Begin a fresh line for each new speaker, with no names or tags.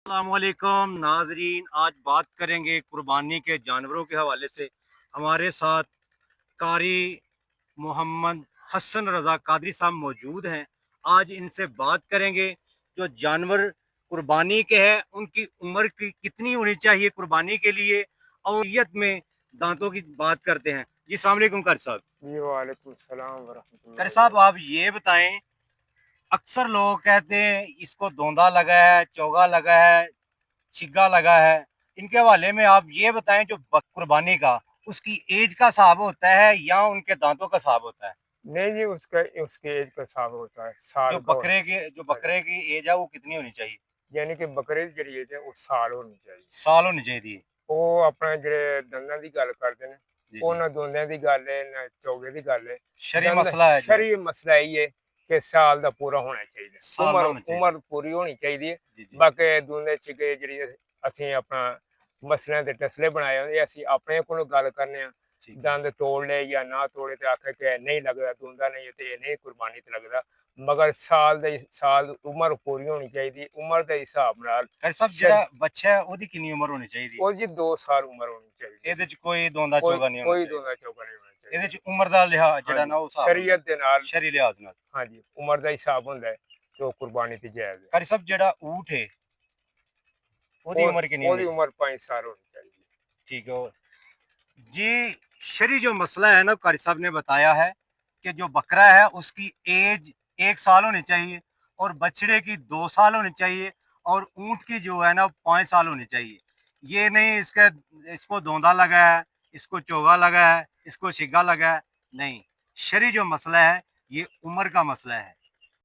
अस्सलामुअलैकुम नाजरीन, आज बात करेंगे कुर्बानी के जानवरों के हवाले से। हमारे साथ कारी मोहम्मद हसन रज़ा कादरी साहब मौजूद हैं। आज इनसे बात करेंगे जो जानवर कुर्बानी के हैं उनकी उम्र की कितनी होनी चाहिए कुर्बानी के लिए, और शरीयत में दांतों की बात करते हैं। जी अस्सलाम वालेकुम कारी साहब।
जी वालेकुम सलाम
कारी
वरहमतुल्लाहि
साहब, आप
वबरकातुहू।
ये बताएं, अक्सर लोग कहते हैं इसको दोंदा लगा है, चोगा लगा है, छिग्गा लगा है। इनके हवाले में आप ये बताएं, जो कुर्बानी का उसकी एज का हिसाब होता है या उनके दांतों का हिसाब होता है?
नहीं जी, उसका उसके एज का हिसाब होता है, साल का होता
जो
है।
बकरे की एज है वो कितनी होनी चाहिए?
यानी कि बकरे की ਜਿਹੜੀ एज है वो साल होनी चाहिए।
साल होनी चाहिए।
ਉਹ ਆਪਣਾ ਜਿਹੜੇ ਦੰਦਾਂ ਦੀ ਗੱਲ ਕਰਦੇ ਨੇ,
जी
ਉਹ
जी,
ਨਾ ਦੋਂਦਿਆਂ ਦੀ ਗੱਲ ਹੈ ਨਾ ਚੌਗੇ ਦੀ ਗੱਲ ਹੈ।
शरी
ਦੰਦ
मसला है जो,
ਸ਼ਰਈ ਮਸਲਾ ਇਹ ਹੈ ਕਿ ਸਾਲ ਦਾ ਪੂਰਾ ਹੋਣਾ ਚਾਹੀਦਾ,
साल का
ਉਮਰ
होना चाहिए।
ਉਮਰ ਪੂਰੀ ਹੋਣੀ ਚਾਹੀਦੀ ਹੈ।
जी जी,
ਬਾਕੀ ਦੋਂਦੇ ਚਿਗੇ ਜਿਹੜੀ ਅਸੀਂ ਆਪਣਾ ਮਸਲਿਆਂ ਦੇ ਟਸਲੇ ਬਣਾਏ ਹੁੰਦੇ, ਅਸੀਂ ਆਪਣੇ ਕੋਲੋਂ ਗੱਲ ਕਰਨੇ ਆ।
ठीक है।
ਦੰਦ ਤੋੜ ਲਏ ਜਾਂ ਨਾ ਤੋੜੇ ਤੇ ਆਖੇ ਕਿ ਨਹੀਂ ਲੱਗਦਾ, ਦੋਂਦਾ ਨਹੀਂ ਤੇ ਇਹ ਨਹੀਂ ਕੁਰਬਾਨੀ ਤੇ ਲੱਗਦਾ। ਮਗਰ ਸਾਲ ਉਮਰ ਪੂਰੀ ਹੋਣੀ ਚਾਹੀਦੀ, ਉਮਰ ਦੇ ਹਿਸਾਬ ਨਾਲ।
खैर साहब, ਜਿਹੜਾ ਬੱਚਾ ਹੈ ਉਹਦੀ ਕਿੰਨੀ ਉਮਰ ਹੋਣੀ ਚਾਹੀਦੀ?
ਉਹ ਜੀ 2 ਸਾਲ ਉਮਰ ਹੋਣੀ ਚਾਹੀਦੀ।
ਇਹਦੇ ਚ ਕੋਈ ਦੋਂਦਾ
ਕੋਈ
ਚੋਗਾ ਨਹੀਂ ਹੋਣਾ
ਕੋਈ
ਚਾਹੀਦਾ?
ਦੋਂਦਾ ਚੌਗਾ ਨਹੀਂ ਹੋਣਾ
ਇਹਦੇ
ਚਾਹੀਦਾ।
ਚ ਉਮਰ ਦਾ ਲਿਹਾਜ਼ ਜਿਹੜਾ
ਹਾਂਜੀ,
ਨਾ ਉਹ ਹਿਸਾਬ ਹੁੰਦਾ,
ਸ਼ਰੀਅਤ ਦੇ ਨਾਲ।
ਸ਼ਰੀ ਲਿਹਾਜ਼ ਨਾਲ।
ਹਾਂਜੀ, ਉਮਰ ਦਾ ਹਿਸਾਬ ਹੁੰਦਾ ਹੈ ਤੇ ਉਹ ਕੁਰਬਾਨੀ ਤੇ ਜਾਇਜ਼ ਹੈ।
कारी साहब, ਜਿਹੜਾ ਊਠ ਹੈ ਉਹਦੀ
ਉਹ
ਉਮਰ ਕਿੰਨੀ
ਉਹਦੀ
ਹੋਣੀ?
ਉਮਰ 5 ਸਾਲ ਹੋਣੀ ਚਾਹੀਦੀ ਹੈ।
ठीक है जी। शरी जो मसला है ना, कारी साहब ने बताया है कि जो बकरा है उसकी एज 1 साल होनी चाहिए, और बछड़े की 2 साल होनी चाहिए, और ऊंट की जो है ना 5 साल होनी चाहिए। ये नहीं इसको दोंदा लगा है, इसको चोगा लगा है, इसको छिग्गा लगा है, नहीं। शरी जो मसला है ये उम्र का मसला है।